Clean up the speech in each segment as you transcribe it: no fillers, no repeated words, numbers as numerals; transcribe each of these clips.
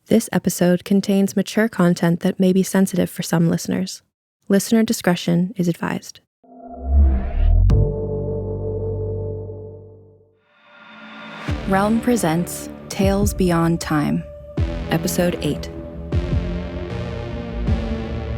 This episode contains mature content that may be sensitive for some listeners. Listener discretion is advised. Realm presents Tales Beyond Time, Episode 8.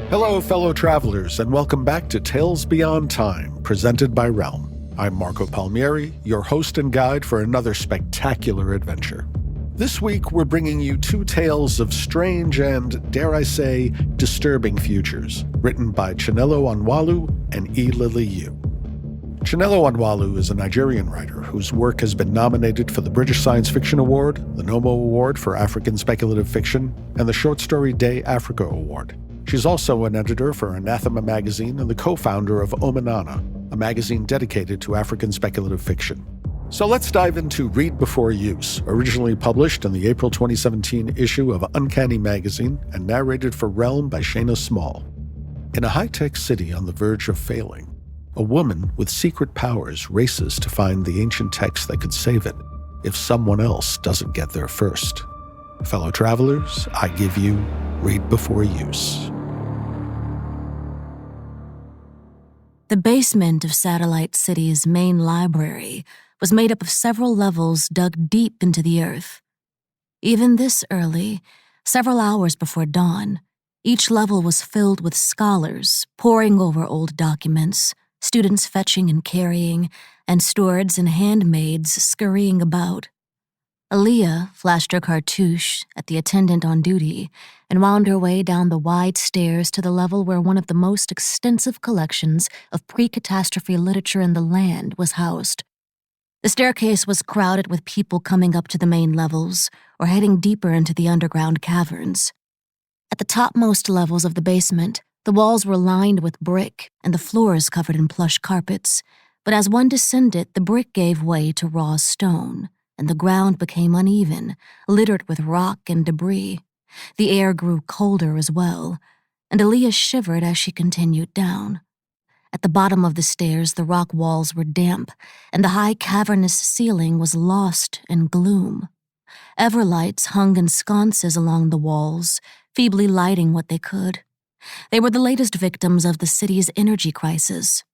Hello, fellow travelers, and welcome back to Tales Beyond Time, presented by Realm. I'm Marco Palmieri, your host and guide for another spectacular adventure. This week, we're bringing you two tales of strange and, dare I say, disturbing futures, written by Chinelo Onwualu and E. Lily Yu. Chinelo Onwualu is a Nigerian writer whose work has been nominated for the British Science Fiction Award, the Nomo Award for African Speculative Fiction, and the Short Story Day Africa Award. She's also an editor for Anathema magazine and the co-founder of Omenana, a magazine dedicated to African speculative fiction. So let's dive into Read Before Use, originally published in the April 2017 issue of Uncanny Magazine and narrated for Realm by Shayna Small. In a high-tech city on the verge of failing, a woman with secret powers races to find the ancient text that could save it if someone else doesn't get there first. Fellow travelers, I give you Read Before Use. The basement of Satellite City's main library was made up of several levels dug deep into the earth. Even this early, several hours before dawn, each level was filled with scholars poring over old documents, students fetching and carrying, and stewards and handmaids scurrying about. Aaliyah flashed her cartouche at the attendant on duty and wound her way down the wide stairs to the level where one of the most extensive collections of pre-catastrophe literature in the land was housed. The staircase was crowded with people coming up to the main levels or heading deeper into the underground caverns. At the topmost levels of the basement, the walls were lined with brick and the floors covered in plush carpets, but as one descended, the brick gave way to raw stone, and the ground became uneven, littered with rock and debris. The air grew colder as well, and Aaliyah shivered as she continued down. At the bottom of the stairs, the rock walls were damp, and the high cavernous ceiling was lost in gloom. Everlights hung in sconces along the walls, feebly lighting what they could. They were the latest victims of the city's energy crisis.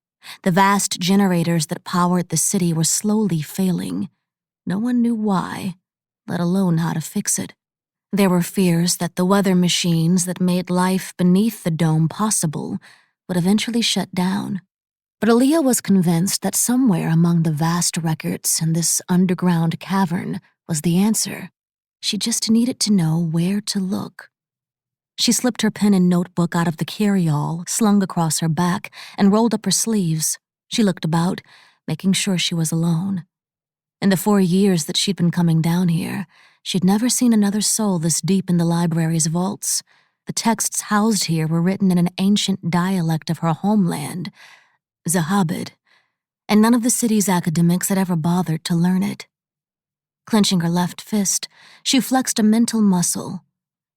The vast generators that powered the city were slowly failing. No one knew why, let alone how to fix it. There were fears that the weather machines that made life beneath the dome possible would eventually shut down. But Aaliyah was convinced that somewhere among the vast records in this underground cavern was the answer. She just needed to know where to look. She slipped her pen and notebook out of the carry-all slung across her back and rolled up her sleeves. She looked about, making sure she was alone. In the 4 years that she'd been coming down here, she'd never seen another soul this deep in the library's vaults. The texts housed here were written in an ancient dialect of her homeland, Zahabid, and none of the city's academics had ever bothered to learn it. Clenching her left fist, she flexed a mental muscle.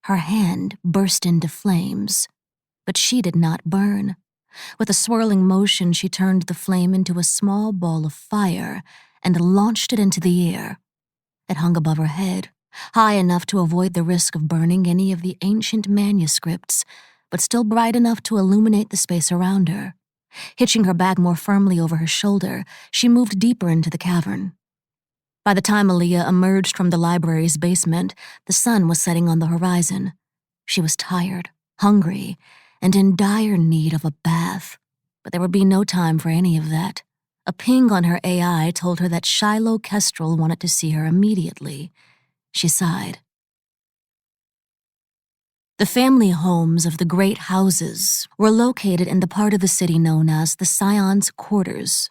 Her hand burst into flames, but she did not burn. With a swirling motion, she turned the flame into a small ball of fire and launched it into the air. It hung above her head, high enough to avoid the risk of burning any of the ancient manuscripts, but still bright enough to illuminate the space around her. Hitching her bag more firmly over her shoulder, she moved deeper into the cavern. By the time Aaliyah emerged from the library's basement, the sun was setting on the horizon. She was tired, hungry, and in dire need of a bath, but there would be no time for any of that. A ping on her AI told her that Shiloh Kestrel wanted to see her immediately. She sighed. The family homes of the great houses were located in the part of the city known as the Scion's Quarters.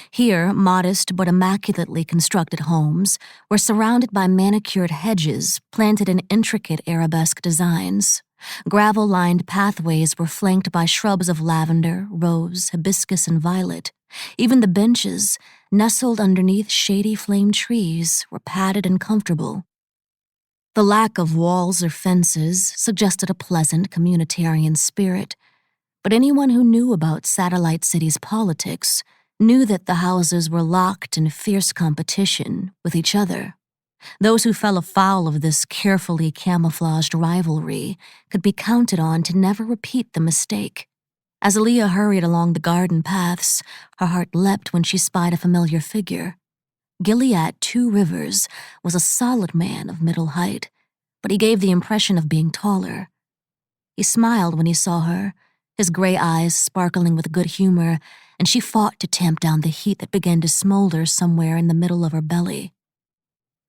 Here, modest but immaculately constructed homes were surrounded by manicured hedges planted in intricate arabesque designs. Gravel-lined pathways were flanked by shrubs of lavender, rose, hibiscus, and violet. Even the benches, nestled underneath shady flame trees, were padded and comfortable. The lack of walls or fences suggested a pleasant communitarian spirit, but anyone who knew about Satellite City's politics knew that the houses were locked in fierce competition with each other. Those who fell afoul of this carefully camouflaged rivalry could be counted on to never repeat the mistake. As Aaliyah hurried along the garden paths, her heart leapt when she spied a familiar figure. Gilead Two Rivers was a solid man of middle height, but he gave the impression of being taller. He smiled when he saw her, his gray eyes sparkling with good humor, and she fought to tamp down the heat that began to smolder somewhere in the middle of her belly.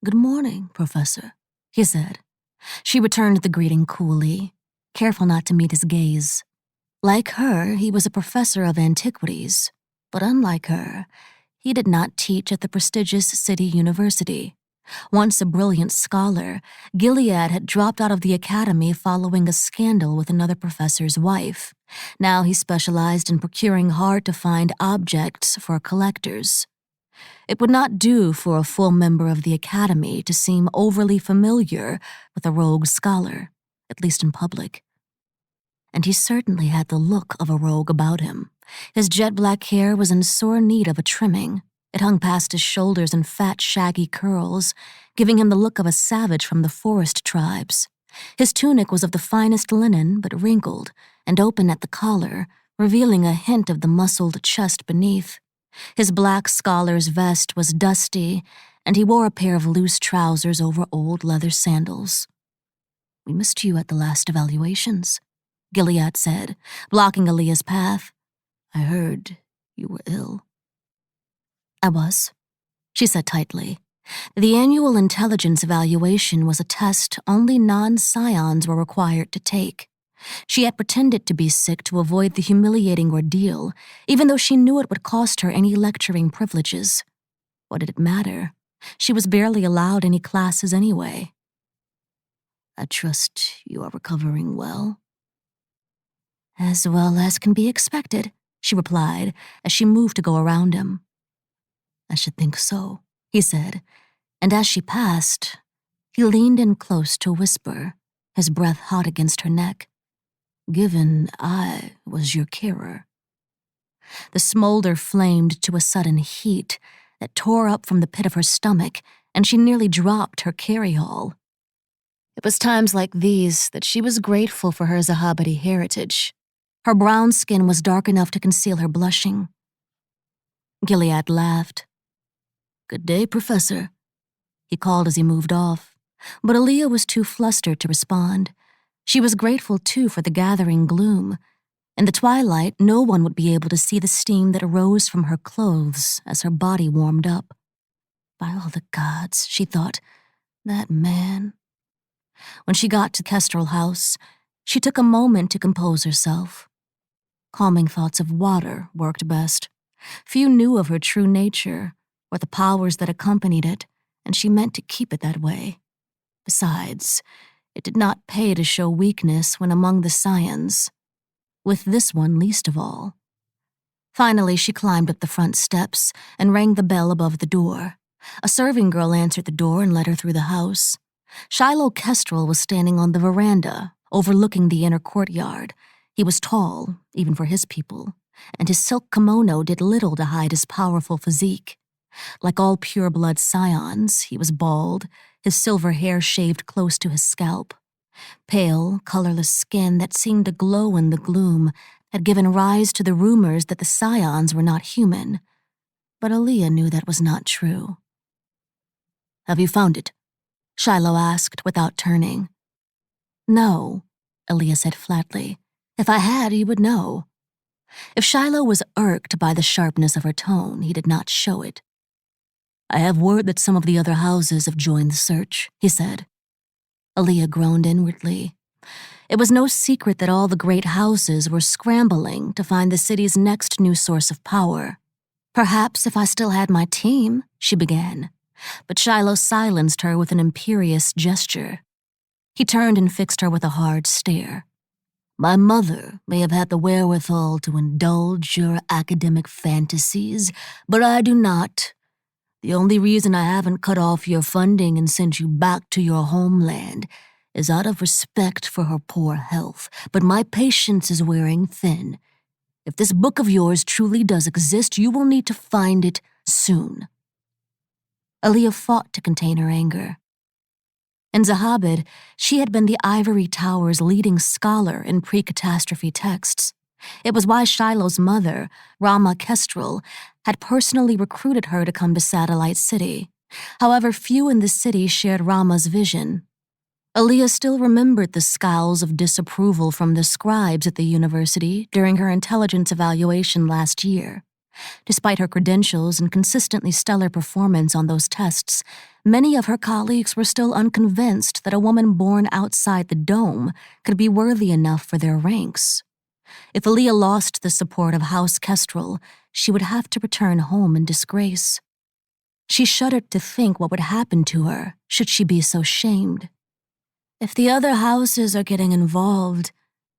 "Good morning, Professor," he said. She returned the greeting coolly, careful not to meet his gaze. Like her, he was a professor of antiquities, but unlike her, he did not teach at the prestigious city university. Once a brilliant scholar, Gilead had dropped out of the academy following a scandal with another professor's wife. Now he specialized in procuring hard-to-find objects for collectors. It would not do for a full member of the academy to seem overly familiar with a rogue scholar, at least in public. And he certainly had the look of a rogue about him. His jet-black hair was in sore need of a trimming. It hung past his shoulders in fat, shaggy curls, giving him the look of a savage from the forest tribes. His tunic was of the finest linen, but wrinkled and open at the collar, revealing a hint of the muscled chest beneath. His black scholar's vest was dusty, and he wore a pair of loose trousers over old leather sandals. "We missed you at the last evaluations," Gilead said, blocking Aaliyah's path. "I heard you were ill." "I was," she said tightly. The annual intelligence evaluation was a test only non-scions were required to take. She had pretended to be sick to avoid the humiliating ordeal, even though she knew it would cost her any lecturing privileges. What did it matter? She was barely allowed any classes anyway. "I trust you are recovering well." "As well as can be expected," she replied as she moved to go around him. "I should think so," he said, and as she passed, he leaned in close to whisper, his breath hot against her neck. "Given I was your carer." The smolder flamed to a sudden heat that tore up from the pit of her stomach, and she nearly dropped her carry-all. It was times like these that she was grateful for her Zahabadi heritage. Her brown skin was dark enough to conceal her blushing. Gilead laughed. "Good day, Professor," he called as he moved off, but Aaliyah was too flustered to respond. She was grateful, too, for the gathering gloom. In the twilight, no one would be able to see the steam that arose from her clothes as her body warmed up. By all the gods, she thought, that man. When she got to Kestrel House, she took a moment to compose herself. Calming thoughts of water worked best. Few knew of her true nature or the powers that accompanied it, and she meant to keep it that way. Besides, it did not pay to show weakness when among the scions, with this one least of all. Finally, she climbed up the front steps and rang the bell above the door. A serving girl answered the door and led her through the house. Shiloh Kestrel was standing on the veranda, overlooking the inner courtyard. He was tall, even for his people, and his silk kimono did little to hide his powerful physique. Like all pure-blood scions, he was bald, his silver hair shaved close to his scalp. Pale, colorless skin that seemed to glow in the gloom had given rise to the rumors that the scions were not human. But Aaliyah knew that was not true. "Have you found it?" Shiloh asked without turning. "No," Aaliyah said flatly. "If I had, you would know." If Shiloh was irked by the sharpness of her tone, he did not show it. "I have word that some of the other houses have joined the search," he said. Aaliyah groaned inwardly. It was no secret that all the great houses were scrambling to find the city's next new source of power. "Perhaps if I still had my team," she began, but Shiloh silenced her with an imperious gesture. He turned and fixed her with a hard stare. "My mother may have had the wherewithal to indulge your academic fantasies, but I do not. The only reason I haven't cut off your funding and sent you back to your homeland is out of respect for her poor health, but my patience is wearing thin. If this book of yours truly does exist, you will need to find it soon." Aaliyah fought to contain her anger. In Zahabad, she had been the Ivory Tower's leading scholar in pre-catastrophe texts. It was why Shiloh's mother, Rama Kestrel, had personally recruited her to come to Satellite City. However, few in the city shared Rama's vision. Aaliyah still remembered the scowls of disapproval from the scribes at the university during her intelligence evaluation last year. Despite her credentials and consistently stellar performance on those tests, many of her colleagues were still unconvinced that a woman born outside the dome could be worthy enough for their ranks. If Aaliyah lost the support of House Kestrel, she would have to return home in disgrace. She shuddered to think what would happen to her should she be so shamed. "If the other houses are getting involved,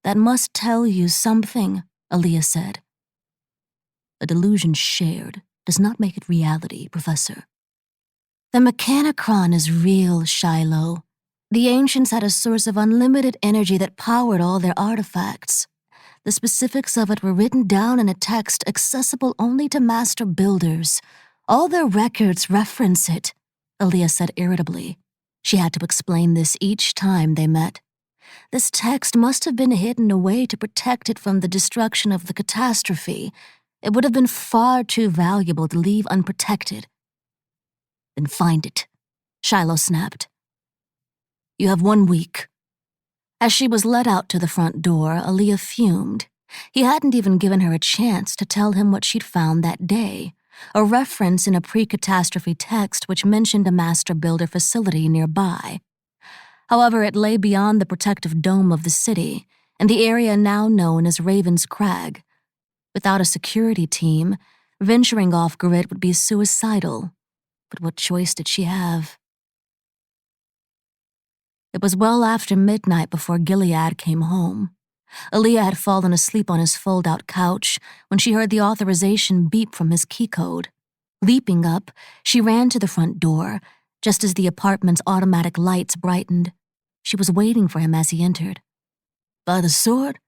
that must tell you something," Aaliyah said. "A delusion shared does not make it reality, Professor." "The Mechanicron is real, Shiloh. The ancients had a source of unlimited energy that powered all their artifacts. The specifics of it were written down in a text accessible only to master builders. All their records reference it," Aaliyah said irritably. She had to explain this each time they met. "This text must have been hidden away to protect it from the destruction of the catastrophe. It would have been far too valuable to leave unprotected." "Then find it," Shiloh snapped. "You have 1 week." As she was led out to the front door, Aaliyah fumed. He hadn't even given her a chance to tell him what she'd found that day, a reference in a pre-catastrophe text which mentioned a master builder facility nearby. However, it lay beyond the protective dome of the city, in the area now known as Raven's Crag. Without a security team, venturing off-grid would be suicidal. But what choice did she have? It was well after midnight before Gilead came home. Aaliyah had fallen asleep on his fold-out couch when she heard the authorization beep from his key code. Leaping up, she ran to the front door, just as the apartment's automatic lights brightened. She was waiting for him as he entered. "By the sword?"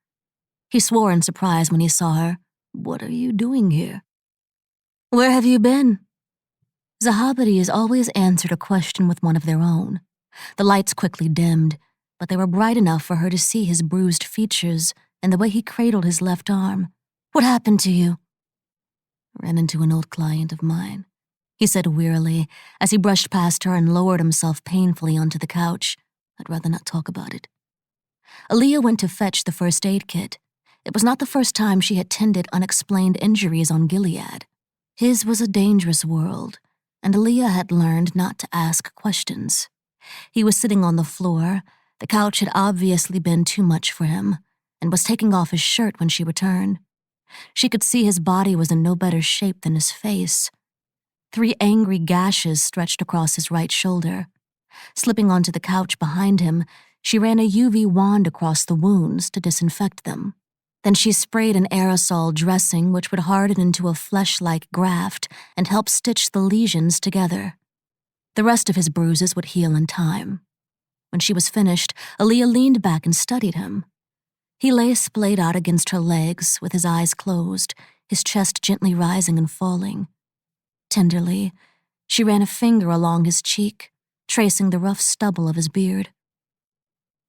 He swore in surprise when he saw her. "What are you doing here?" "Where have you been?" Zahabadis always answered a question with one of their own. The lights quickly dimmed, but they were bright enough for her to see his bruised features and the way he cradled his left arm. "What happened to you?" "Ran into an old client of mine," he said wearily as he brushed past her and lowered himself painfully onto the couch. "I'd rather not talk about it." Aaliyah went to fetch the first aid kit. It was not the first time she had tended unexplained injuries on Gilead. His was a dangerous world, and Aaliyah had learned not to ask questions. He was sitting on the floor. The couch had obviously been too much for him, and was taking off his shirt when she returned. She could see his body was in no better shape than his face. 3 angry gashes stretched across his right shoulder. Slipping onto the couch behind him, she ran a UV wand across the wounds to disinfect them. Then she sprayed an aerosol dressing which would harden into a flesh-like graft and help stitch the lesions together. The rest of his bruises would heal in time. When she was finished, Aaliyah leaned back and studied him. He lay splayed out against her legs with his eyes closed, his chest gently rising and falling. Tenderly, she ran a finger along his cheek, tracing the rough stubble of his beard.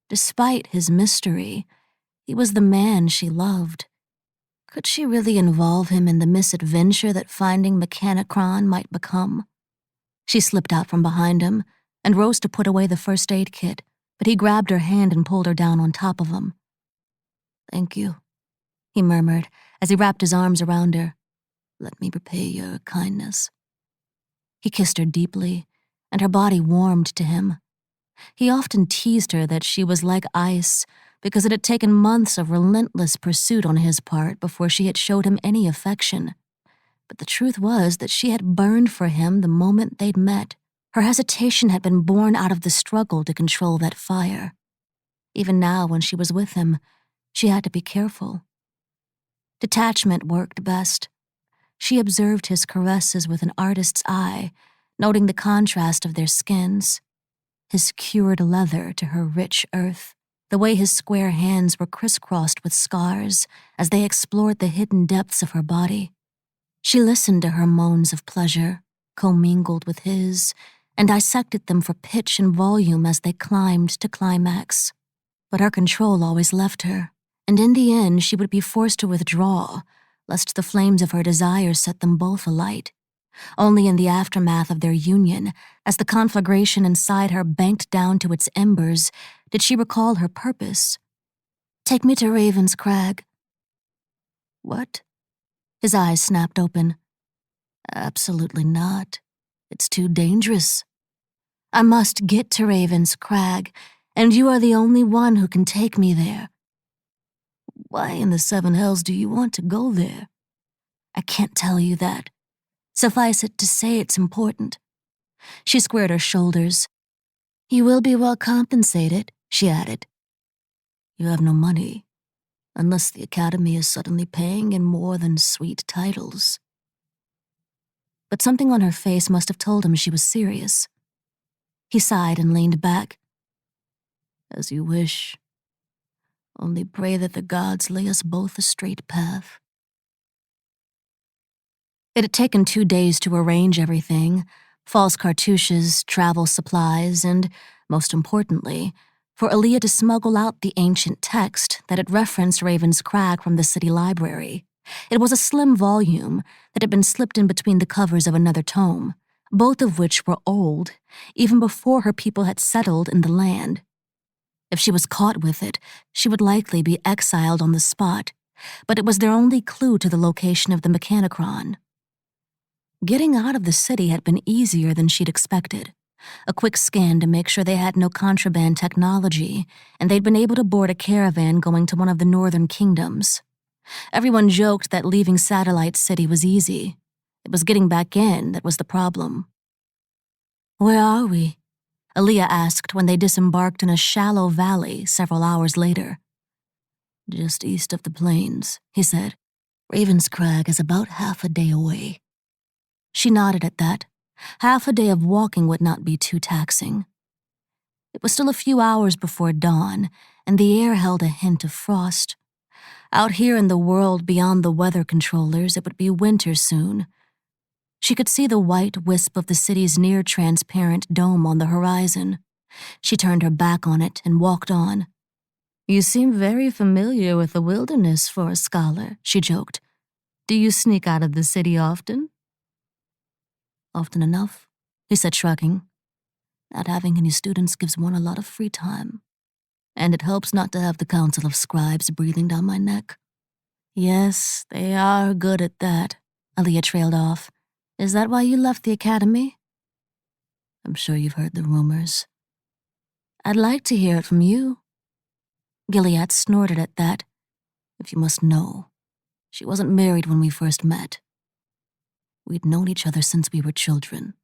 Despite his mystery, he was the man she loved. Could she really involve him in the misadventure that finding Mechanicron might become? She slipped out from behind him and rose to put away the first aid kit, but he grabbed her hand and pulled her down on top of him. "Thank you," he murmured as he wrapped his arms around her. "Let me repay your kindness." He kissed her deeply, and her body warmed to him. He often teased her that she was like ice because it had taken months of relentless pursuit on his part before she had showed him any affection. But the truth was that she had burned for him the moment they'd met. Her hesitation had been born out of the struggle to control that fire. Even now, when she was with him, she had to be careful. Detachment worked best. She observed his caresses with an artist's eye, noting the contrast of their skins. His cured leather to her rich earth, the way his square hands were crisscrossed with scars as they explored the hidden depths of her body. She listened to her moans of pleasure, commingled with his, and dissected them for pitch and volume as they climbed to climax. But her control always left her, and in the end she would be forced to withdraw, lest the flames of her desire set them both alight. Only in the aftermath of their union, as the conflagration inside her banked down to its embers, did she recall her purpose. "Take me to Raven's Crag." "What?" His eyes snapped open. "Absolutely not. It's too dangerous. I must get to Raven's Crag, and you are the only one who can take me there." "Why in the seven hells do you want to go there?" "I can't tell you that. Suffice it to say it's important." She squared her shoulders. "You will be well compensated," she added. "You have no money, unless the Academy is suddenly paying in more than sweet titles." But something on her face must have told him she was serious. He sighed and leaned back. "As you wish. Only pray that the gods lay us both a straight path." It had taken 2 days to arrange everything: false cartouches, travel supplies, and, most importantly, for Aaliyah to smuggle out the ancient text that had referenced Raven's Crag from the city library. It was a slim volume that had been slipped in between the covers of another tome, both of which were old, even before her people had settled in the land. If she was caught with it, she would likely be exiled on the spot, but it was their only clue to the location of the Mechanicron. Getting out of the city had been easier than she'd expected. A quick scan to make sure they had no contraband technology, and they'd been able to board a caravan going to one of the northern kingdoms. Everyone joked that leaving Satellite City was easy. It was getting back in that was the problem. "Where are we?" Aaliyah asked when they disembarked in a shallow valley several hours later. "Just east of the plains," he said. "Raven's Crag is about half a day away." She nodded at that. Half a day of walking would not be too taxing. It was still a few hours before dawn, and the air held a hint of frost. Out here in the world beyond the weather controllers, it would be winter soon. She could see the white wisp of the city's near-transparent dome on the horizon. She turned her back on it and walked on. "You seem very familiar with the wilderness for a scholar," she joked. "Do you sneak out of the city often?" "Often enough," he said, shrugging. "Not having any students gives one a lot of free time. And it helps not to have the Council of Scribes breathing down my neck." "Yes, they are good at that," Aaliyah trailed off. "Is that why you left the Academy?" "I'm sure you've heard the rumors." "I'd like to hear it from you." Gilead snorted at that. "If you must know, she wasn't married when we first met. We'd known each other since we were children,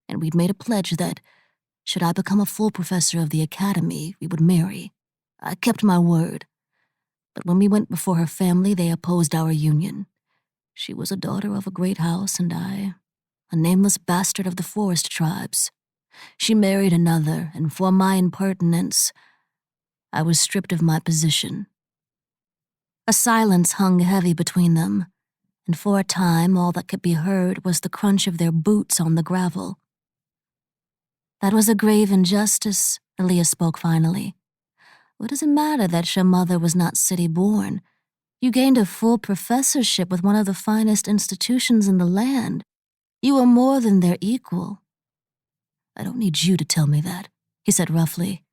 and we'd made a pledge that, should I become a full professor of the Academy, we would marry. I kept my word. But when we went before her family, they opposed our union. She was a daughter of a great house, and I, a nameless bastard of the forest tribes. She married another, and for my impertinence, I was stripped of my position." A silence hung heavy between them, and for a time all that could be heard was the crunch of their boots on the gravel. "That was a grave injustice," Aaliyah spoke finally. "What does it matter that your mother was not city-born? You gained a full professorship with one of the finest institutions in the land. You were more than their equal." "I don't need you to tell me that," he said roughly.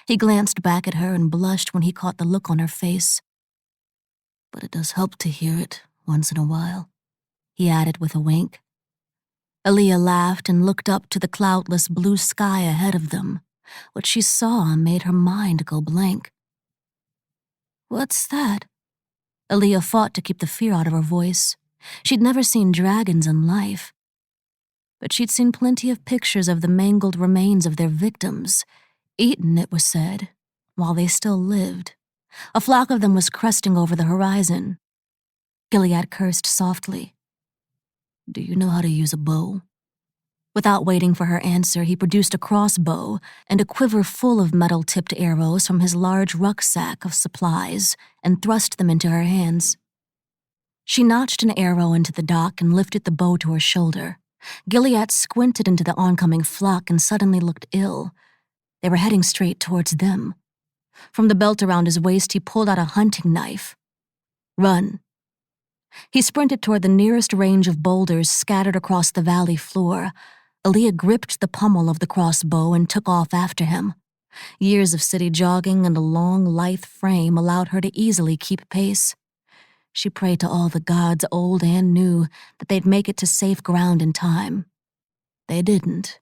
He glanced back at her and blushed when he caught the look on her face. "But it does help to hear it once in a while," he added with a wink. Aaliyah laughed and looked up to the cloudless blue sky ahead of them. What she saw made her mind go blank. "What's that?" Aaliyah fought to keep the fear out of her voice. She'd never seen dragons in life, but she'd seen plenty of pictures of the mangled remains of their victims, eaten, it was said, while they still lived. A flock of them was cresting over the horizon. Gilead cursed softly. "Do you know how to use a bow?" Without waiting for her answer, he produced a crossbow and a quiver full of metal-tipped arrows from his large rucksack of supplies and thrust them into her hands. She notched an arrow into the dock and lifted the bow to her shoulder. Gilead squinted into the oncoming flock and suddenly looked ill. They were heading straight towards them. From the belt around his waist, he pulled out a hunting knife. Run. He sprinted toward the nearest range of boulders scattered across the valley floor. Aaliyah gripped the pommel of the crossbow and took off after him. Years of city jogging and a long, lithe frame allowed her to easily keep pace. She prayed to all the gods, old and new, that they'd make it to safe ground in time. They didn't.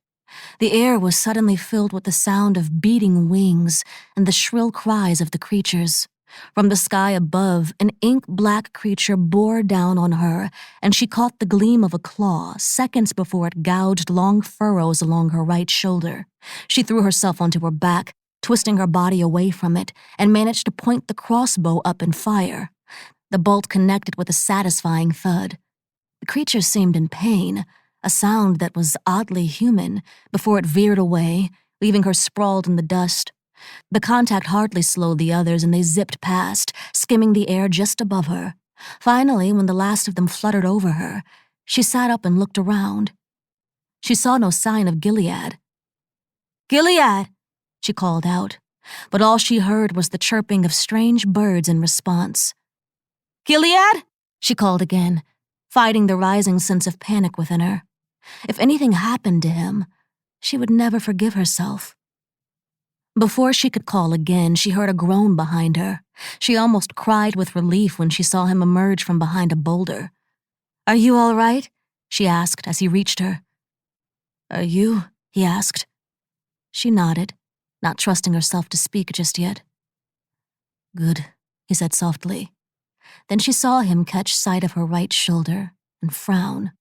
The air was suddenly filled with the sound of beating wings and the shrill cries of the creatures. From the sky above, an ink-black creature bore down on her, and she caught the gleam of a claw seconds before it gouged long furrows along her right shoulder. She threw herself onto her back, twisting her body away from it, and managed to point the crossbow up and fire. The bolt connected with a satisfying thud. The creature seemed in pain, a sound that was oddly human, before it veered away, leaving her sprawled in the dust. The contact hardly slowed the others, and they zipped past, skimming the air just above her. Finally, when the last of them fluttered over her, she sat up and looked around. She saw no sign of Gilead. "Gilead!" she called out, but all she heard was the chirping of strange birds in response. "Gilead!" she called again, fighting the rising sense of panic within her. If anything happened to him, she would never forgive herself. Before she could call again, she heard a groan behind her. She almost cried with relief when she saw him emerge from behind a boulder. "Are you all right?" she asked as he reached her. "Are you?" he asked. She nodded, not trusting herself to speak just yet. "Good," he said softly. Then she saw him catch sight of her right shoulder and frown.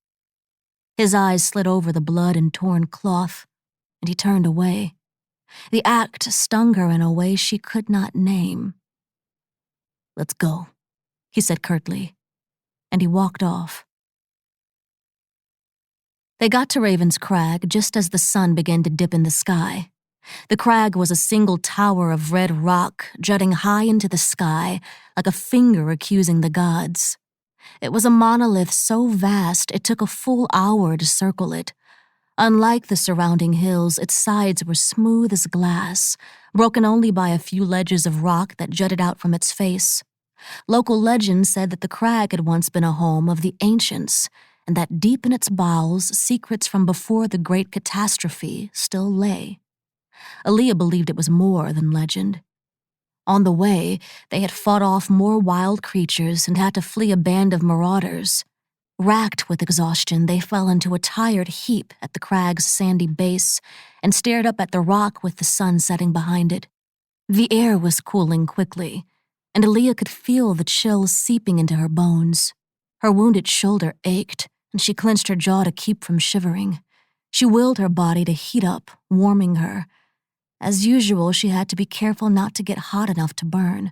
His eyes slid over the blood and torn cloth, and he turned away. The act stung her in a way she could not name. "Let's go," he said curtly, and he walked off. They got to Raven's Crag just as the sun began to dip in the sky. The crag was a single tower of red rock jutting high into the sky, like a finger accusing the gods. It was a monolith so vast it took a full hour to circle it. Unlike the surrounding hills, its sides were smooth as glass, broken only by a few ledges of rock that jutted out from its face. Local legend said that the crag had once been a home of the ancients, and that deep in its bowels, secrets from before the great catastrophe still lay. Aaliyah believed it was more than legend. On the way, they had fought off more wild creatures and had to flee a band of marauders. Racked with exhaustion, they fell into a tired heap at the crag's sandy base and stared up at the rock with the sun setting behind it. The air was cooling quickly, and Aaliyah could feel the chill seeping into her bones. Her wounded shoulder ached, and she clenched her jaw to keep from shivering. She willed her body to heat up, warming her. As usual, she had to be careful not to get hot enough to burn.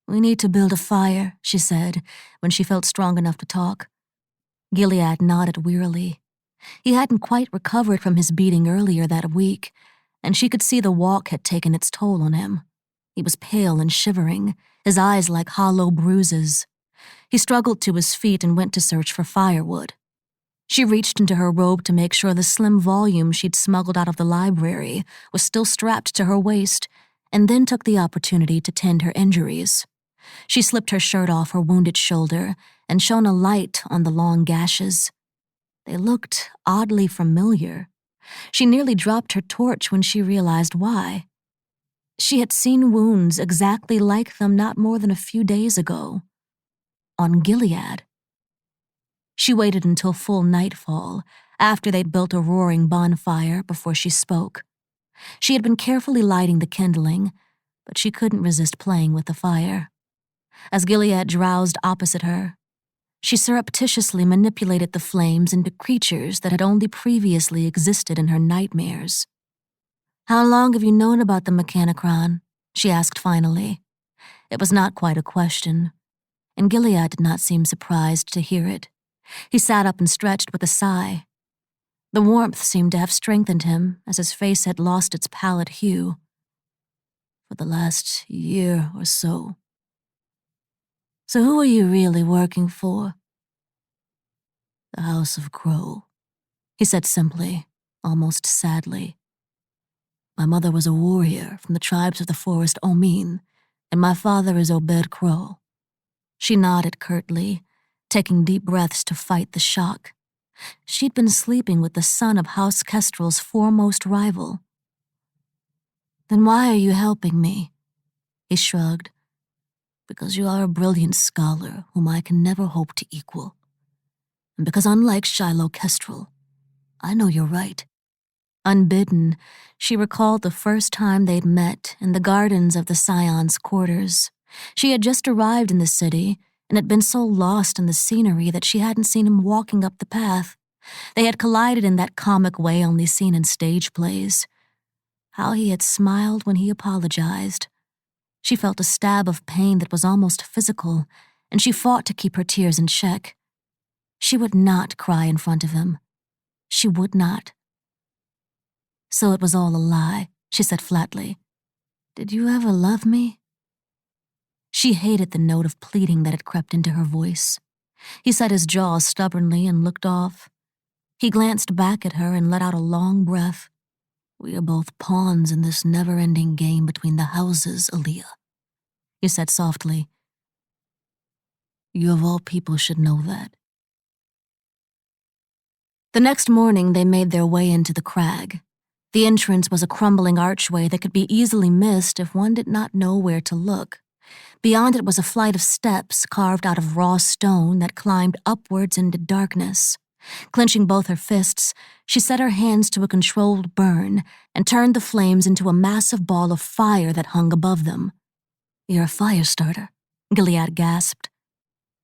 "We need to build a fire," she said, when she felt strong enough to talk. Gilead nodded wearily. He hadn't quite recovered from his beating earlier that week, and she could see the walk had taken its toll on him. He was pale and shivering, his eyes like hollow bruises. He struggled to his feet and went to search for firewood. She reached into her robe to make sure the slim volume she'd smuggled out of the library was still strapped to her waist, and then took the opportunity to tend her injuries. She slipped her shirt off her wounded shoulder and shone a light on the long gashes. They looked oddly familiar. She nearly dropped her torch when she realized why. She had seen wounds exactly like them not more than a few days ago. On Gilead. She waited until full nightfall, after they'd built a roaring bonfire, before she spoke. She had been carefully lighting the kindling, but she couldn't resist playing with the fire. As Gilead drowsed opposite her, she surreptitiously manipulated the flames into creatures that had only previously existed in her nightmares. "How long have you known about the Mechanicron?" she asked finally. It was not quite a question, and Gilead did not seem surprised to hear it. He sat up and stretched with a sigh. The warmth seemed to have strengthened him as his face had lost its pallid hue. "For the last year or so." "So who are you really working for?" "The House of Crow," he said simply, almost sadly. My mother was a warrior from the tribes of the forest Omin, and my father is Obed Crow. She nodded curtly, taking deep breaths to fight the shock. She'd been sleeping with the son of House Kestrel's foremost rival. Then why are you helping me? He shrugged. Because you are a brilliant scholar whom I can never hope to equal. And because unlike Shiloh Kestrel, I know you're right. Unbidden, she recalled the first time they'd met in the gardens of the Scion's quarters. She had just arrived in the city and had been so lost in the scenery that she hadn't seen him walking up the path. They had collided in that comic way only seen in stage plays. How he had smiled when he apologized. She felt a stab of pain that was almost physical, and she fought to keep her tears in check. She would not cry in front of him. She would not. So it was all a lie, she said flatly. Did you ever love me? She hated the note of pleading that had crept into her voice. He set his jaw stubbornly and looked off. He glanced back at her and let out a long breath. We are both pawns in this never-ending game between the houses, Aaliyah. He said softly. You of all people should know that. The next morning, they made their way into the crag. The entrance was a crumbling archway that could be easily missed if one did not know where to look. Beyond it was a flight of steps carved out of raw stone that climbed upwards into darkness. Clenching both her fists, she set her hands to a controlled burn and turned the flames into a massive ball of fire that hung above them. You're a fire starter, Gilead gasped.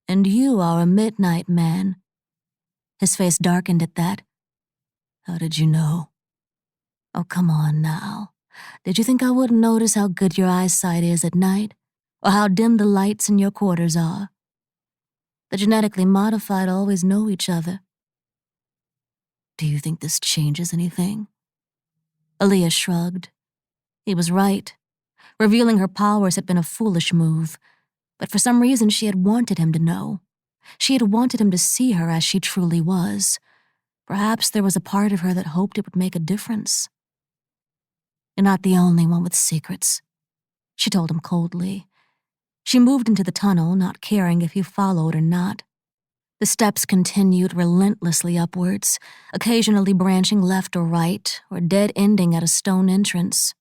And you are a midnight man. His face darkened at that. How did you know? Oh, come on now. Did you think I wouldn't notice how good your eyesight is at night? Or how dim the lights in your quarters are? The genetically modified always know each other. Do you think this changes anything? Aaliyah shrugged. He was right. Revealing her powers had been a foolish move, but for some reason she had wanted him to know. She had wanted him to see her as she truly was. Perhaps there was a part of her that hoped it would make a difference. You're not the only one with secrets, she told him coldly. She moved into the tunnel, not caring if he followed or not. The steps continued relentlessly upwards, occasionally branching left or right, or dead-ending at a stone entrance.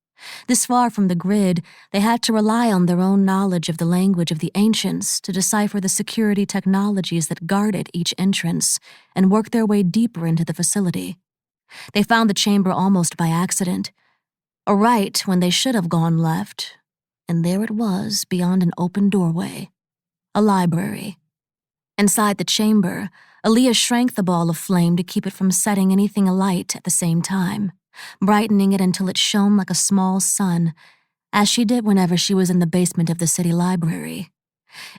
This far from the grid, they had to rely on their own knowledge of the language of the ancients to decipher the security technologies that guarded each entrance and work their way deeper into the facility. They found the chamber almost by accident, a right when they should have gone left, and there it was beyond an open doorway, a library. Inside the chamber, Aaliyah shrank the ball of flame to keep it from setting anything alight at the same time, brightening it until it shone like a small sun, as she did whenever she was in the basement of the city library.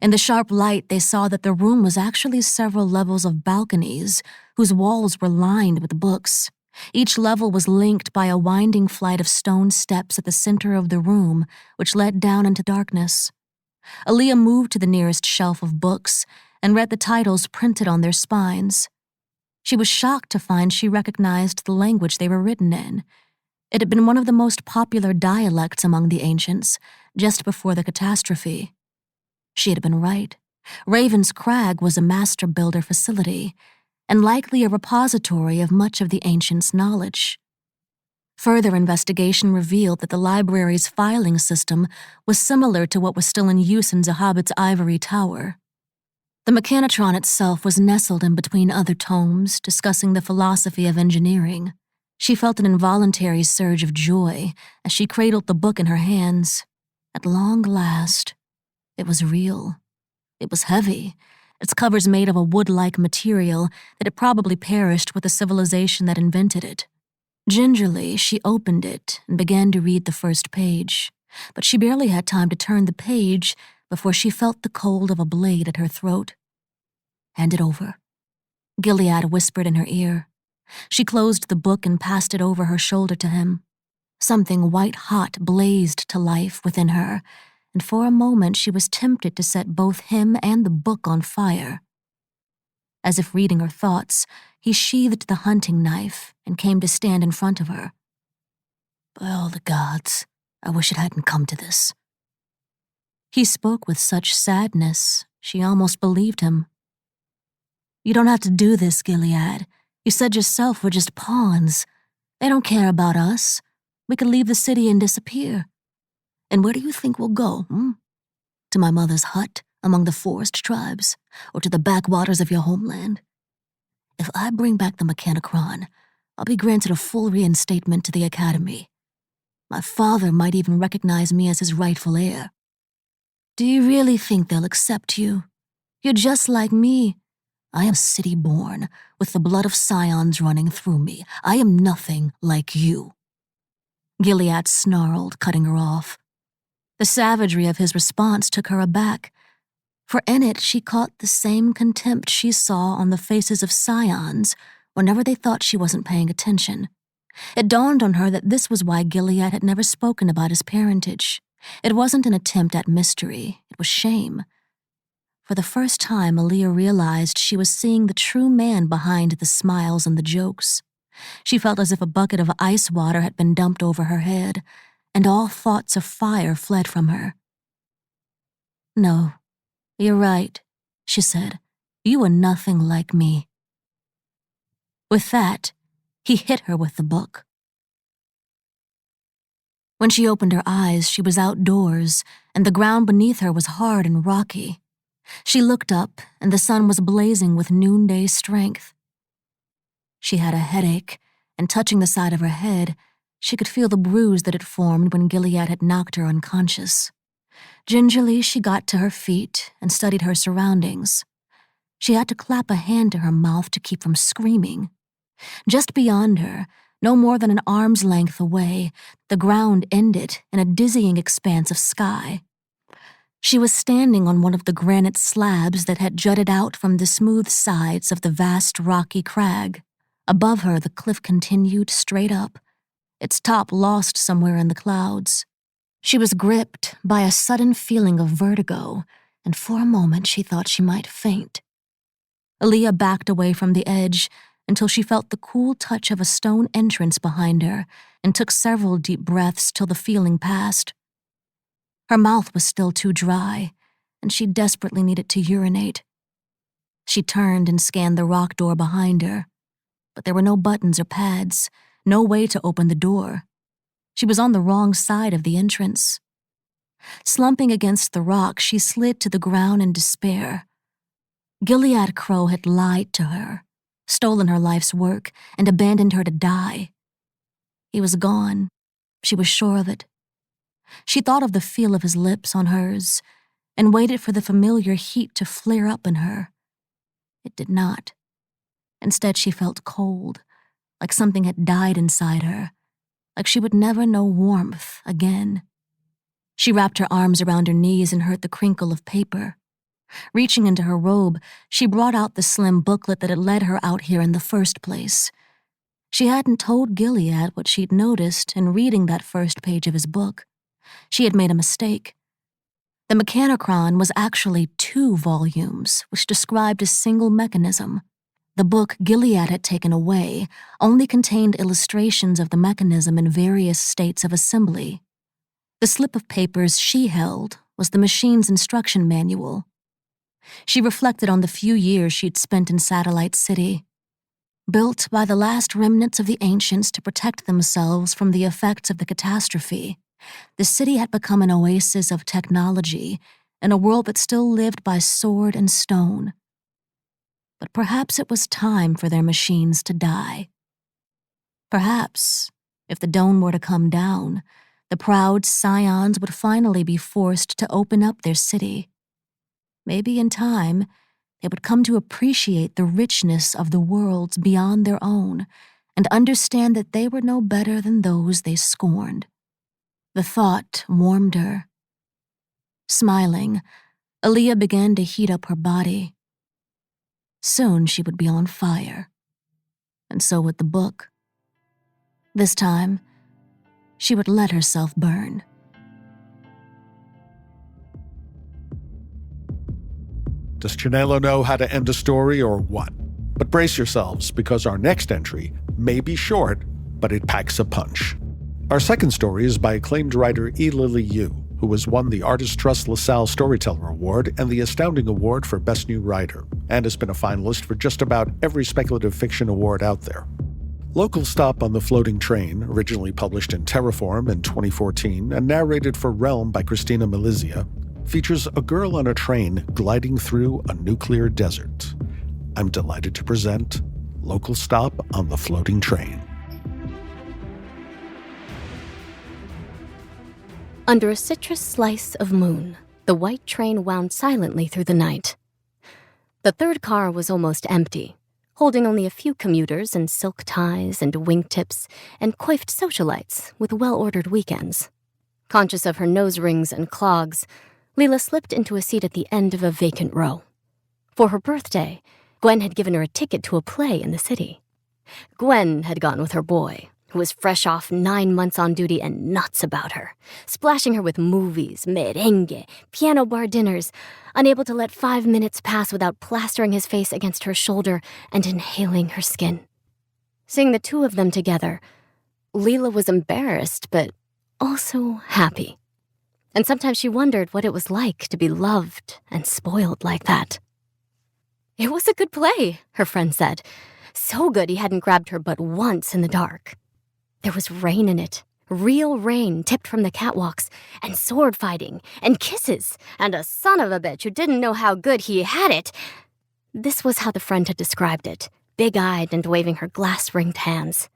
In the sharp light, they saw that the room was actually several levels of balconies, whose walls were lined with books. Each level was linked by a winding flight of stone steps at the center of the room, which led down into darkness. Aaliyah moved to the nearest shelf of books and read the titles printed on their spines. She was shocked to find she recognized the language they were written in. It had been one of the most popular dialects among the ancients, just before the catastrophe. She had been right. Raven's Crag was a master builder facility, and likely a repository of much of the ancients' knowledge. Further investigation revealed that the library's filing system was similar to what was still in use in Zahabit's ivory tower. The mechanotron itself was nestled in between other tomes discussing the philosophy of engineering. She felt an involuntary surge of joy as she cradled the book in her hands. At long last, it was real. It was heavy, its covers made of a wood-like material that had probably perished with the civilization that invented it. Gingerly, she opened it and began to read the first page, but she barely had time to turn the page before she felt the cold of a blade at her throat. Hand it over, Gilead whispered in her ear. She closed the book and passed it over her shoulder to him. Something white-hot blazed to life within her, and for a moment she was tempted to set both him and the book on fire. As if reading her thoughts, he sheathed the hunting knife and came to stand in front of her. "By all the gods, I wish it hadn't come to this." He spoke with such sadness, she almost believed him. "You don't have to do this, Gilead. You said yourself we're just pawns. They don't care about us. We could leave the city and disappear. And where do you think we'll go, To my mother's hut among the forest tribes, or to the backwaters of your homeland? If I bring back the Mechanicron, I'll be granted a full reinstatement to the academy. My father might even recognize me as his rightful heir. Do you really think they'll accept you? You're just like me. I am city-born, with the blood of scions running through me. I am nothing like you." Gilead snarled, cutting her off. The savagery of his response took her aback, for in it she caught the same contempt she saw on the faces of scions whenever they thought she wasn't paying attention. It dawned on her that this was why Gilead had never spoken about his parentage. It wasn't an attempt at mystery, it was shame. For the first time, Aaliyah realized she was seeing the true man behind the smiles and the jokes. She felt as if a bucket of ice water had been dumped over her head, and all thoughts of fire fled from her. "No, you're right," she said. "You are nothing like me." With that, he hit her with the book. When she opened her eyes, she was outdoors, and the ground beneath her was hard and rocky. She looked up, and the sun was blazing with noonday strength. She had a headache, and touching the side of her head, she could feel the bruise that had formed when Gilead had knocked her unconscious. Gingerly, she got to her feet and studied her surroundings. She had to clap a hand to her mouth to keep from screaming. Just beyond her, no more than an arm's length away, the ground ended in a dizzying expanse of sky. She was standing on one of the granite slabs that had jutted out from the smooth sides of the vast rocky crag. Above her, the cliff continued straight up, its top lost somewhere in the clouds. She was gripped by a sudden feeling of vertigo, and for a moment she thought she might faint. Aaliyah backed away from the edge until she felt the cool touch of a stone entrance behind her and took several deep breaths till the feeling passed. Her mouth was still too dry, and she desperately needed to urinate. She turned and scanned the rock door behind her, but there were no buttons or pads, no way to open the door. She was on the wrong side of the entrance. Slumping against the rock, she slid to the ground in despair. Gilead Crow had lied to her, stolen her life's work, and abandoned her to die. He was gone. She was sure of it. She thought of the feel of his lips on hers and waited for the familiar heat to flare up in her. It did not. Instead, she felt cold, like something had died inside her, like she would never know warmth again. She wrapped her arms around her knees and heard the crinkle of paper. Reaching into her robe, she brought out the slim booklet that had led her out here in the first place. She hadn't told Gilead what she'd noticed in reading that first page of his book. She had made a mistake. The Mechanicron was actually 2 volumes, which described a single mechanism. The book Gilead had taken away only contained illustrations of the mechanism in various states of assembly. The slip of papers she held was the machine's instruction manual. She reflected on the few years she'd spent in Satellite City. Built by the last remnants of the ancients to protect themselves from the effects of the catastrophe, the city had become an oasis of technology in a world that still lived by sword and stone. But perhaps it was time for their machines to die. Perhaps, if the dome were to come down, the proud scions would finally be forced to open up their city. Maybe in time, they would come to appreciate the richness of the worlds beyond their own and understand that they were no better than those they scorned. The thought warmed her. Smiling, Aaliyah began to heat up her body. Soon she would be on fire, and so would the book. This time, she would let herself burn. Does Chinelo know how to end a story or what? But brace yourselves, because our next entry may be short, but it packs a punch. Our second story is by acclaimed writer E. Lily Yu, who has won the Artist Trust LaSalle Storyteller Award and the Astounding Award for Best New Writer, and has been a finalist for just about every speculative fiction award out there. Local Stop on the Floating Train, originally published in Terraform in 2014 and narrated for Realm by Cristina Milizia, features a girl on a train gliding through a nuclear desert. I'm delighted to present Local Stop on the Floating Train. Under a citrus slice of moon, the white train wound silently through the night. The third car was almost empty, holding only a few commuters in silk ties and wingtips and coiffed socialites with well-ordered weekends. Conscious of her nose rings and clogs, Leela slipped into a seat at the end of a vacant row. For her birthday, Gwen had given her a ticket to a play in the city. Gwen had gone with her boy, who was fresh off 9 months on duty and nuts about her, splashing her with movies, merengue, piano bar dinners, unable to let 5 minutes pass without plastering his face against her shoulder and inhaling her skin. Seeing the two of them together, Leela was embarrassed, but also happy. And sometimes she wondered what it was like to be loved and spoiled like that. "It was a good play," her friend said. So good he hadn't grabbed her but once in the dark. There was rain in it, real rain tipped from the catwalks, and sword fighting, and kisses, and a son of a bitch who didn't know how good he had it. This was how the friend had described it, big-eyed and waving her glass-ringed hands.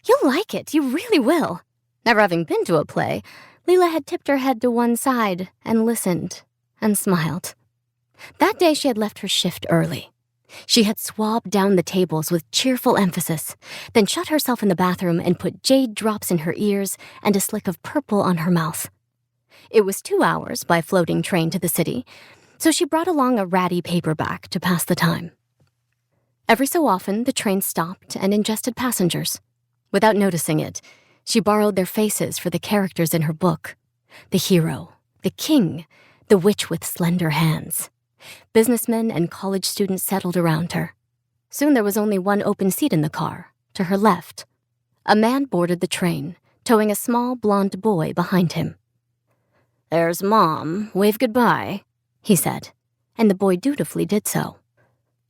"You'll like it, you really will." Never having been to a play, Leela had tipped her head to one side and listened and smiled. That day she had left her shift early. She had swabbed down the tables with cheerful emphasis, then shut herself in the bathroom and put jade drops in her ears and a slick of purple on her mouth. It was 2 hours by floating train to the city, so she brought along a ratty paperback to pass the time. Every so often, the train stopped and ingested passengers. Without noticing it, she borrowed their faces for the characters in her book: the hero, the king, the witch with slender hands. Businessmen and college students settled around her. Soon there was only one open seat in the car, to her left. A man boarded the train, towing a small blonde boy behind him. "There's Mom, wave goodbye," he said, and the boy dutifully did so.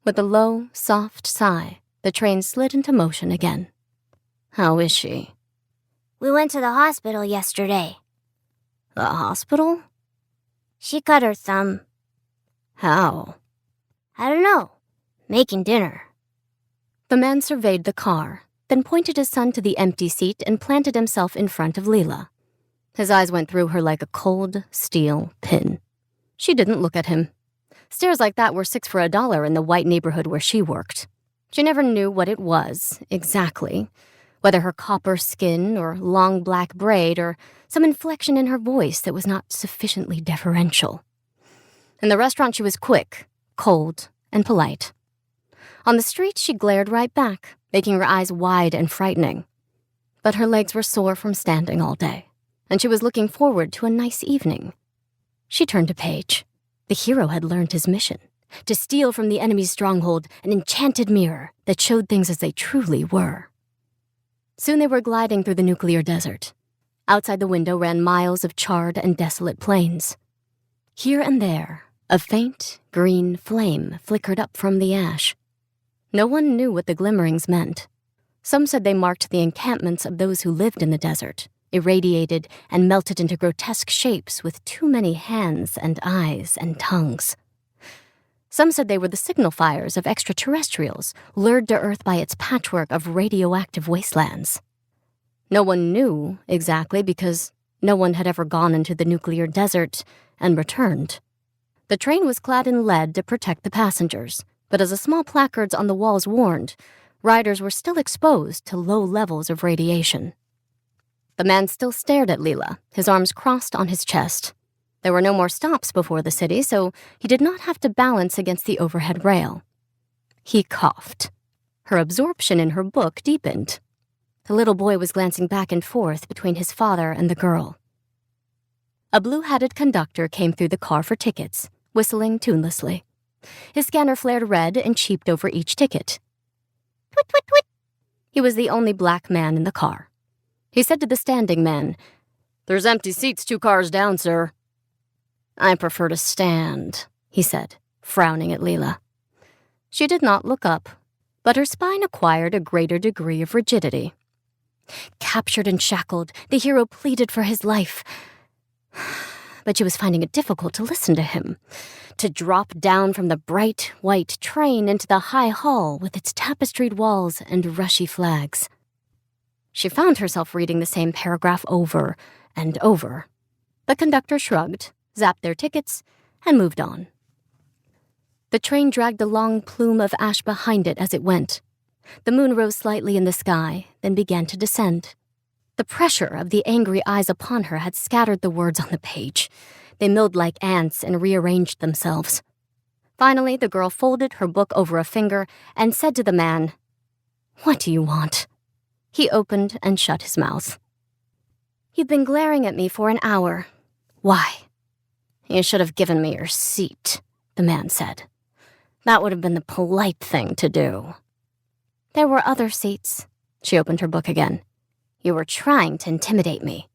With a low, soft sigh, the train slid into motion again. "How is she?" "We went to the hospital yesterday." "The hospital? She cut her thumb." How?" "I don't know. Making dinner." The man surveyed the car, then pointed his son to the empty seat and planted himself in front of Leela. His eyes went through her like a cold steel pin. She didn't look at him. Stares like that were 6 for $1 in the white neighborhood where she worked. She never knew what it was, exactly, whether her copper skin or long black braid or some inflection in her voice that was not sufficiently deferential. In the restaurant, she was quick, cold, and polite. On the street, she glared right back, making her eyes wide and frightening. But her legs were sore from standing all day, and she was looking forward to a nice evening. She turned to Paige. The hero had learned his mission: to steal from the enemy's stronghold an enchanted mirror that showed things as they truly were. Soon they were gliding through the nuclear desert. Outside the window ran miles of charred and desolate plains. Here and there, a faint, green flame flickered up from the ash. No one knew what the glimmerings meant. Some said they marked the encampments of those who lived in the desert, irradiated and melted into grotesque shapes with too many hands and eyes and tongues. Some said they were the signal fires of extraterrestrials, lured to Earth by its patchwork of radioactive wastelands. No one knew exactly because no one had ever gone into the nuclear desert and returned. The train was clad in lead to protect the passengers, but as the small placards on the walls warned, riders were still exposed to low levels of radiation. The man still stared at Leela, his arms crossed on his chest. There were no more stops before the city, so he did not have to balance against the overhead rail. He coughed. Her absorption in her book deepened. The little boy was glancing back and forth between his father and the girl. A blue-hatted conductor came through the car for tickets, whistling tunelessly. His scanner flared red and cheeped over each ticket. Twit, twit, twit. He was the only black man in the car. He said to the standing man, "There's empty seats 2 cars down, sir." "I prefer to stand," he said, frowning at Leela. She did not look up, but her spine acquired a greater degree of rigidity. Captured and shackled, the hero pleaded for his life. But she was finding it difficult to listen to him, to drop down from the bright white train into the high hall with its tapestried walls and rushy flags. She found herself reading the same paragraph over and over. The conductor shrugged, zapped their tickets, and moved on. The train dragged a long plume of ash behind it as it went. The moon rose slightly in the sky, then began to descend. The pressure of the angry eyes upon her had scattered the words on the page. They milled like ants and rearranged themselves. Finally, the girl folded her book over a finger and said to the man, "What do you want?" He opened and shut his mouth. "You've been glaring at me for an hour. Why?" "You should have given me your seat," the man said. "That would have been the polite thing to do." "There were other seats." She opened her book again. "You were trying to intimidate me."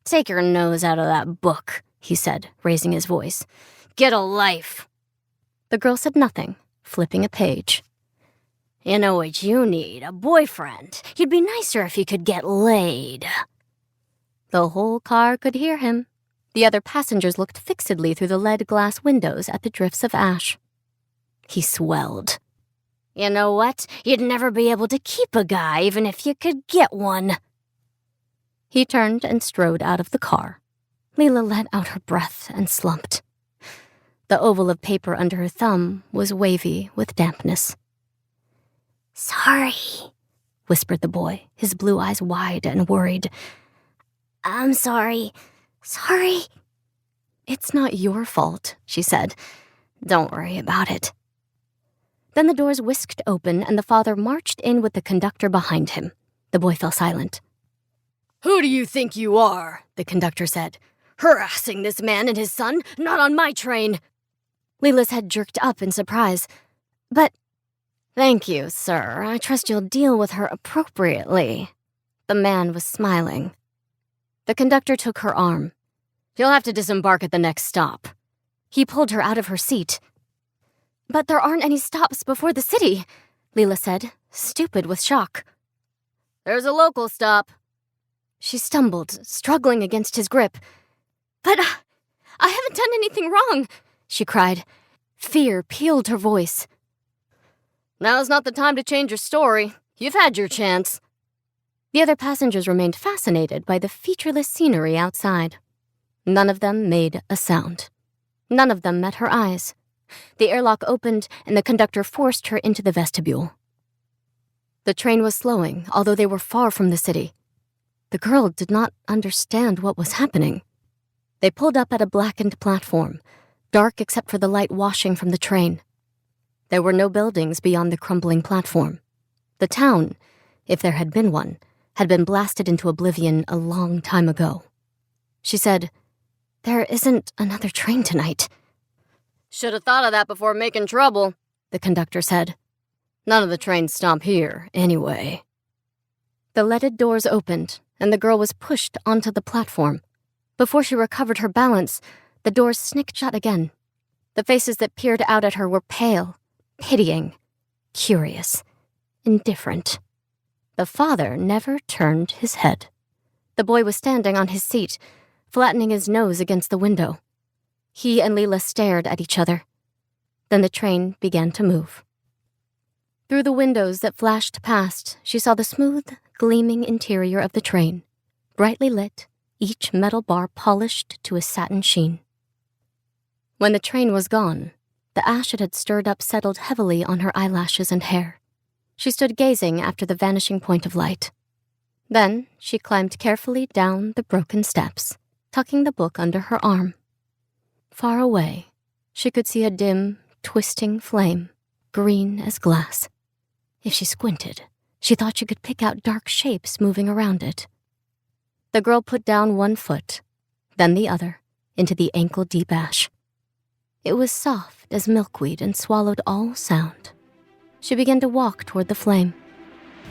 "Take your nose out of that book," he said, raising his voice. "Get a life." The girl said nothing, flipping a page. "You know what you need? A boyfriend. You'd be nicer if you could get laid." The whole car could hear him. The other passengers looked fixedly through the lead glass windows at the drifts of ash. He swelled. "You know what? You'd never be able to keep a guy even if you could get one." He turned and strode out of the car. Leela let out her breath and slumped. The oval of paper under her thumb was wavy with dampness. "Sorry," whispered the boy, his blue eyes wide and worried. "I'm sorry. Sorry." "It's not your fault," she said. "Don't worry about it." Then the doors whisked open and the father marched in with the conductor behind him. The boy fell silent. "Who do you think you are?" the conductor said. "Harassing this man and his son? Not on my train." Leela's head jerked up in surprise. "But—" "Thank you, sir. I trust you'll deal with her appropriately." The man was smiling. The conductor took her arm. "You'll have to disembark at the next stop." He pulled her out of her seat. "But there aren't any stops before the city," Leela said, stupid with shock. "There's a local stop." She stumbled, struggling against his grip. "But I haven't done anything wrong," she cried. Fear peeled her voice. "Now's not the time to change your story. You've had your chance." The other passengers remained fascinated by the featureless scenery outside. None of them made a sound. None of them met her eyes. The airlock opened, and the conductor forced her into the vestibule. The train was slowing, although they were far from the city. The girl did not understand what was happening. They pulled up at a blackened platform, dark except for the light washing from the train. There were no buildings beyond the crumbling platform. The town, if there had been one, had been blasted into oblivion a long time ago. She said, "There isn't another train tonight." "Should have thought of that before making trouble," the conductor said. "None of the trains stop here, anyway." The leaded doors opened, and the girl was pushed onto the platform. Before she recovered her balance, the doors snicked shut again. The faces that peered out at her were pale, pitying, curious, indifferent. The father never turned his head. The boy was standing on his seat, flattening his nose against the window. He and Leela stared at each other. Then the train began to move. Through the windows that flashed past, she saw the smooth, gleaming interior of the train, brightly lit, each metal bar polished to a satin sheen. When the train was gone, the ash it had stirred up settled heavily on her eyelashes and hair. She stood gazing after the vanishing point of light. Then she climbed carefully down the broken steps, tucking the book under her arm. Far away, she could see a dim, twisting flame, green as glass. If she squinted, she thought she could pick out dark shapes moving around it. The girl put down one foot, then the other, into the ankle-deep ash. It was soft as milkweed and swallowed all sound. She began to walk toward the flame.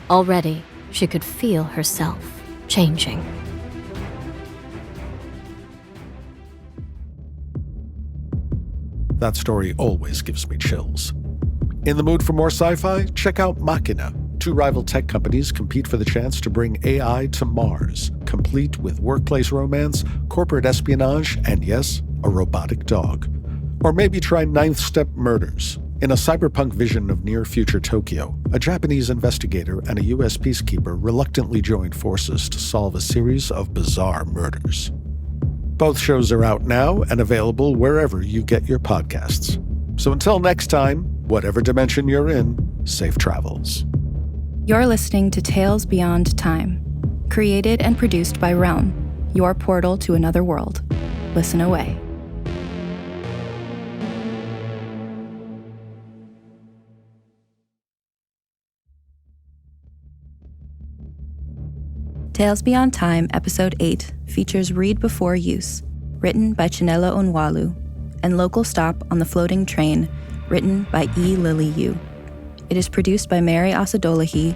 Already, she could feel herself changing. That story always gives me chills. In the mood for more sci-fi? Check out Machina. Two rival tech companies compete for the chance to bring AI to Mars, complete with workplace romance, corporate espionage, and yes, a robotic dog. Or maybe try Ninth Step Murders. In a cyberpunk vision of near-future Tokyo, a Japanese investigator and a U.S. peacekeeper reluctantly join forces to solve a series of bizarre murders. Both shows are out now and available wherever you get your podcasts. So until next time, whatever dimension you're in, safe travels. You're listening to Tales Beyond Time, created and produced by Realm, your portal to another world. Listen away. Tales Beyond Time, Episode 8, features Read Before Use, written by Chinelo Onwualu, and Local Stop on the Floating Train, written by E. Lily Yu. It is produced by Mary Asadolahi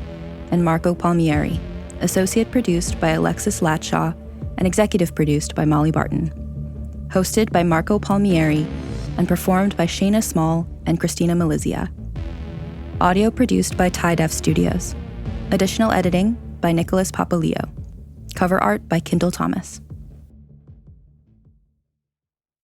and Marco Palmieri, associate produced by Alexis Latshaw, and executive produced by Molly Barton. Hosted by Marco Palmieri, and performed by Shayna Small and Cristina Milizia. Audio produced by TiDef Studios. Additional editing by Nicholas Papaleo. Cover art by Kendall Thomas.